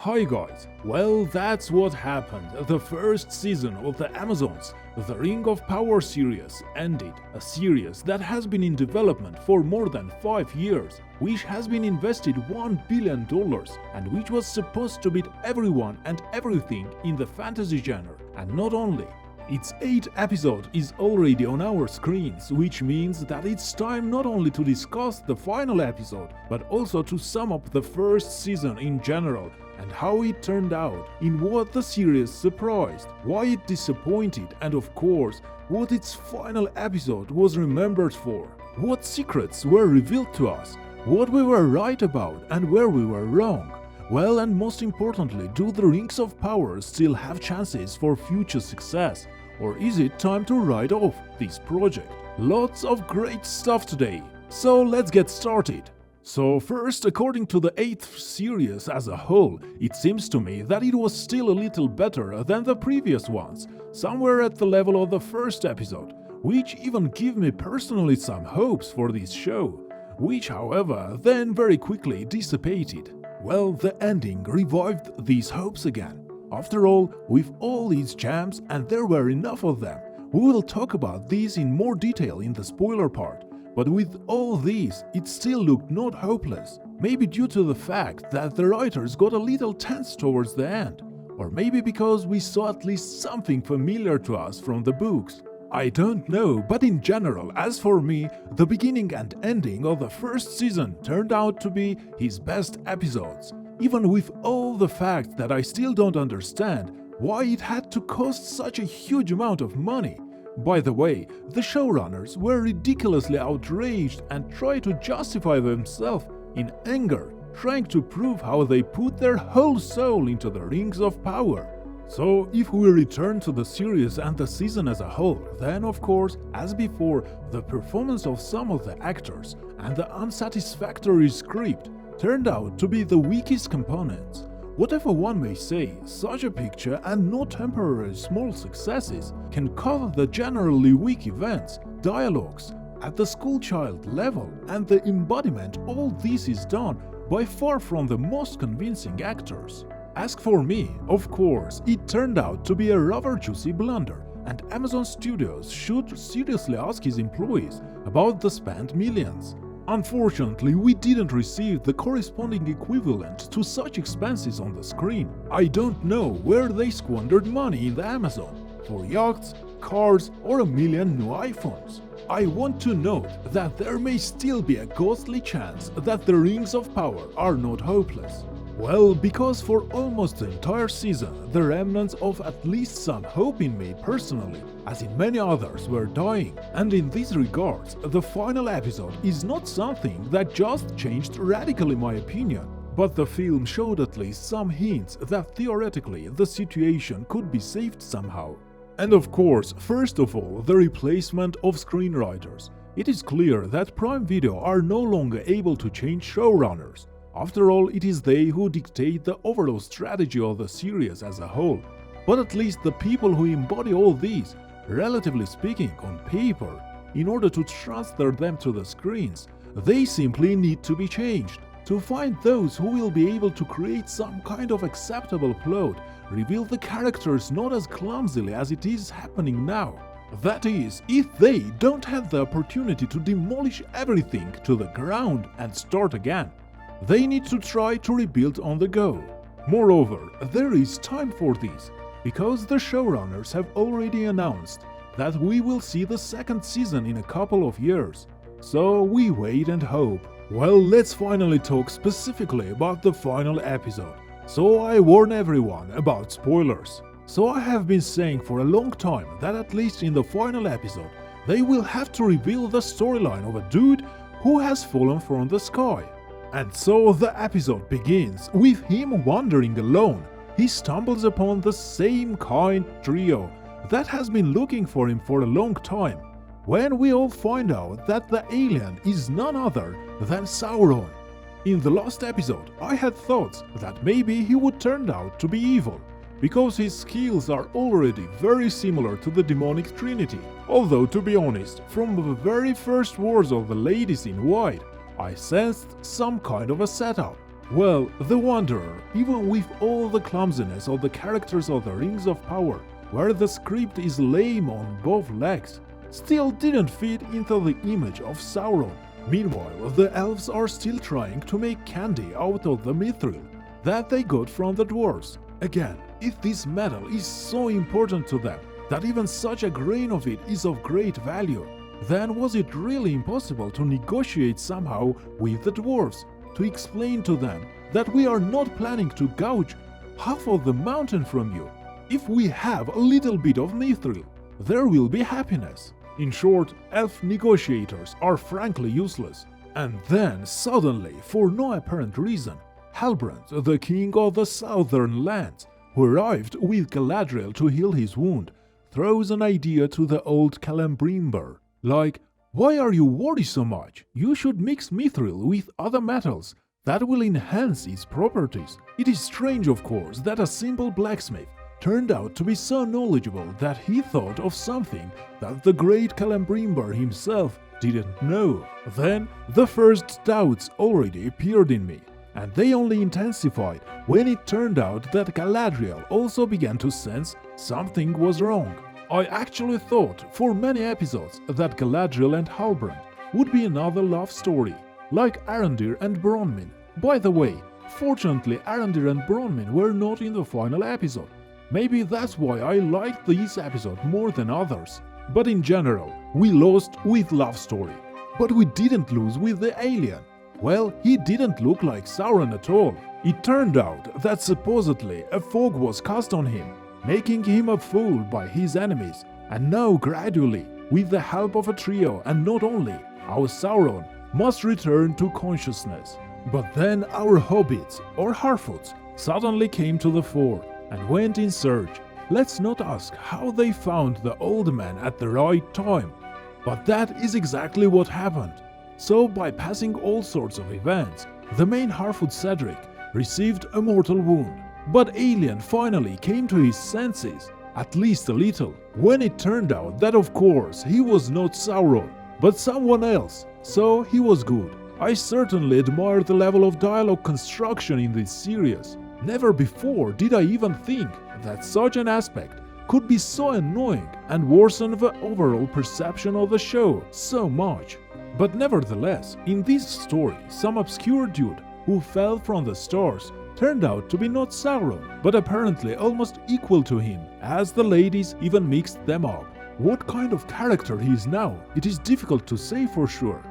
Hi guys, well that's what happened. The first season of the Amazons, the Ring of Power series ended, a series that has been in development for more than 5 years, which has been invested $1 billion and which was supposed to beat everyone and everything in the fantasy genre. And not only, its 8th episode is already on our screens, which means that it's time not only to discuss the final episode, but also to sum up the first season in general and how it turned out, in what the series surprised, why it disappointed, and of course, what its final episode was remembered for. What secrets were revealed to us, what we were right about and where we were wrong. Well, and most importantly, do the Rings of Power still have chances for future success? Or is it time to write off this project? Lots of great stuff today, so let's get started. So first, according to the 8th series as a whole, it seems to me that it was still a little better than the previous ones, somewhere at the level of the first episode, which even give me personally some hopes for this show, which however then very quickly dissipated. Well, the ending revived these hopes again. After all, with all these gems, and there were enough of them, we will talk about these in more detail in the spoiler part. But with all these, it still looked not hopeless. Maybe due to the fact that the writers got a little tense towards the end. Or maybe because we saw at least something familiar to us from the books. I don't know, but in general, as for me, the beginning and ending of the first season turned out to be his best episodes. Even with all the fact that I still don't understand why it had to cost such a huge amount of money. By the way, the showrunners were ridiculously outraged and tried to justify themselves in anger, trying to prove how they put their whole soul into the Rings of Power. So, if we return to the series and the season as a whole, then of course, as before, the performance of some of the actors and the unsatisfactory script turned out to be the weakest components. Whatever one may say, such a picture and no temporary small successes can cover the generally weak events, dialogues, at the schoolchild level, and the embodiment all this is done by far from the most convincing actors. As for me, of course, it turned out to be a rather juicy blunder, and Amazon Studios should seriously ask his employees about the spent millions. Unfortunately, we didn't receive the corresponding equivalent to such expenses on the screen. I don't know where they squandered money in the Amazon, for yachts, cars, or a million new iPhones. I want to note that there may still be a ghostly chance that the Rings of Power are not hopeless. Well, because for almost the entire season, the remnants of at least some hope in me personally, as in many others, were dying. And in these regards, the final episode is not something that just changed radically my opinion. But the film showed at least some hints that theoretically the situation could be saved somehow. And of course, first of all, the replacement of screenwriters. It is clear that Prime Video are no longer able to change showrunners. After all, it is they who dictate the overall strategy of the series as a whole. But at least the people who embody all these, relatively speaking on paper, in order to transfer them to the screens, they simply need to be changed. To find those who will be able to create some kind of acceptable plot, reveal the characters not as clumsily as it is happening now. That is, if they don't have the opportunity to demolish everything to the ground and start again. They need to try to rebuild on the go. Moreover, there is time for this, because the showrunners have already announced that we will see the second season in a couple of years. So we wait and hope. Well, let's finally talk specifically about the final episode. So I warn everyone about spoilers. So I have been saying for a long time that at least in the final episode, they will have to reveal the storyline of a dude who has fallen from the sky. And so the episode begins with him wandering alone. He stumbles upon the same kind trio that has been looking for him for a long time, when we all find out that the alien is none other than Sauron. In the last episode, I had thoughts that maybe he would turn out to be evil, because his skills are already very similar to the demonic trinity. Although, to be honest, from the very first words of the ladies in white, I sensed some kind of a setup. Well, the Wanderer, even with all the clumsiness of the characters of the Rings of Power, where the script is lame on both legs, still didn't fit into the image of Sauron. Meanwhile, the elves are still trying to make candy out of the mithril that they got from the dwarves. Again, if this metal is so important to them that even such a grain of it is of great value, then was it really impossible to negotiate somehow with the dwarves, to explain to them that we are not planning to gouge half of the mountain from you? If we have a little bit of mithril, there will be happiness. In short, elf negotiators are frankly useless. And then, suddenly, for no apparent reason, Halbrand, the king of the southern lands, who arrived with Galadriel to heal his wound, throws an idea to the old Celebrimbor, like, "Why are you worried so much? You should mix mithril with other metals. That will enhance its properties." It is strange, of course, that a simple blacksmith turned out to be so knowledgeable that he thought of something that the great Celebrimbor himself didn't know. Then the first doubts already appeared in me, and they only intensified when it turned out that Galadriel also began to sense something was wrong. I actually thought for many episodes that Galadriel and Halbrand would be another love story, like Arondir and Bronwyn. By the way, fortunately Arondir and Bronwyn were not in the final episode. Maybe that's why I liked this episode more than others. But in general, we lost with love story. But we didn't lose with the alien. Well, he didn't look like Sauron at all. It turned out that supposedly a fog was cast on him, making him a fool by his enemies. And now gradually, with the help of a trio and not only, our Sauron must return to consciousness. But then our hobbits, or Harfoots, suddenly came to the fore and went in search. Let's not ask how they found the old man at the right time, but that is exactly what happened. So by passing all sorts of events, the main Harfoot Cedric received a mortal wound. But Alien finally came to his senses, at least a little, when it turned out that of course he was not Sauron, but someone else, so he was good. I certainly admire the level of dialogue construction in this series. Never before did I even think that such an aspect could be so annoying and worsen the overall perception of the show so much. But nevertheless, in this story, some obscure dude who fell from the stars turned out to be not Sauron, but apparently almost equal to him, as the ladies even mixed them up. What kind of character he is now, it is difficult to say for sure.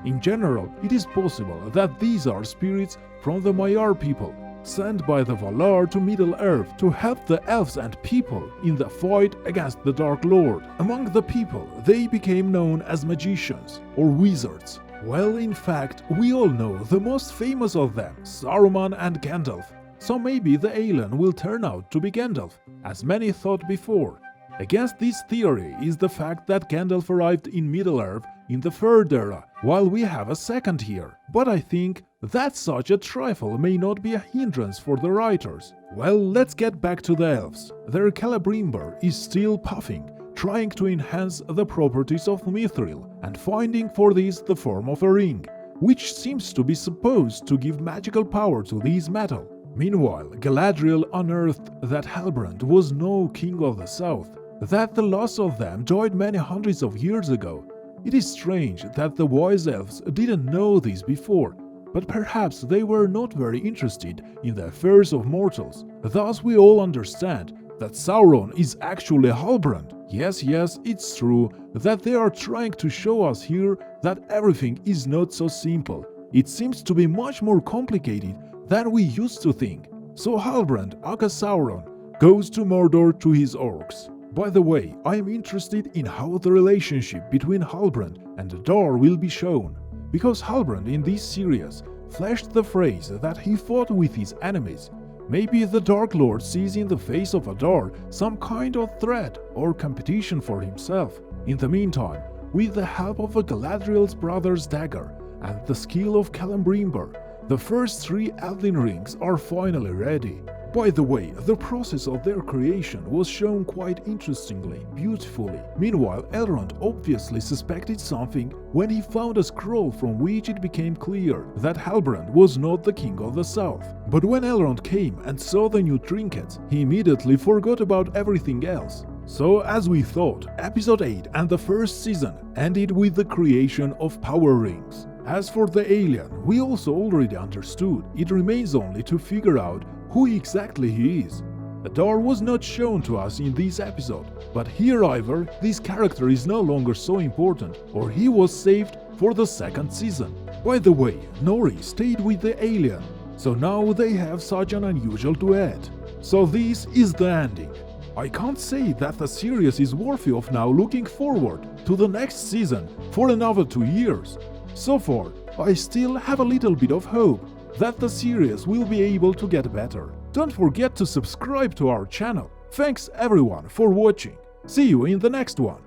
In general, it is possible that these are spirits from the Maiar people, sent by the Valar to Middle-earth to help the elves and people in the fight against the Dark Lord. Among the people, they became known as magicians or wizards. Well, in fact, we all know the most famous of them, Saruman and Gandalf. So maybe the alien will turn out to be Gandalf, as many thought before. Against this theory is the fact that Gandalf arrived in Middle-earth in the Third Era, while we have a second here. But I think that such a trifle may not be a hindrance for the writers. Well, let's get back to the elves. Their Celebrimbor is still puffing, trying to enhance the properties of mithril, and finding for this the form of a ring, which seems to be supposed to give magical power to this metal. Meanwhile, Galadriel unearthed that Halbrand was no king of the south, that the last of them died many hundreds of years ago. It is strange that the wise elves didn't know this before, but perhaps they were not very interested in the affairs of mortals. Thus we all understand that Sauron is actually Halbrand. Yes, it's true that they are trying to show us here that everything is not so simple. It seems to be much more complicated than we used to think. So Halbrand, aka Sauron, goes to Mordor to his orcs. By the way, I am interested in how the relationship between Halbrand and Adar will be shown, because Halbrand in this series flashed the phrase that he fought with his enemies. Maybe the Dark Lord sees in the face of Adar some kind of threat or competition for himself. In the meantime, with the help of a Galadriel's brother's dagger and the skill of Celebrimbor, The first 3 Elden Rings are finally ready. By the way, the process of their creation was shown quite interestingly, beautifully. Meanwhile, Elrond obviously suspected something when he found a scroll from which it became clear that Halbrand was not the king of the south. But when Elrond came and saw the new trinkets, he immediately forgot about everything else. So, as we thought, Episode 8 and the first season ended with the creation of power rings. As for the alien, we also already understood. It remains only to figure out who exactly he is. Adar was not shown to us in this episode, but here either this character is no longer so important or he was saved for the second season. By the way, Nori stayed with the alien, so now they have such an unusual duet. So this is the ending. I can't say that the series is worthy of now looking forward to the next season for another 2 years. So far, I still have a little bit of hope that the series will be able to get better. Don't forget to subscribe to our channel. Thanks everyone for watching. See you in the next one.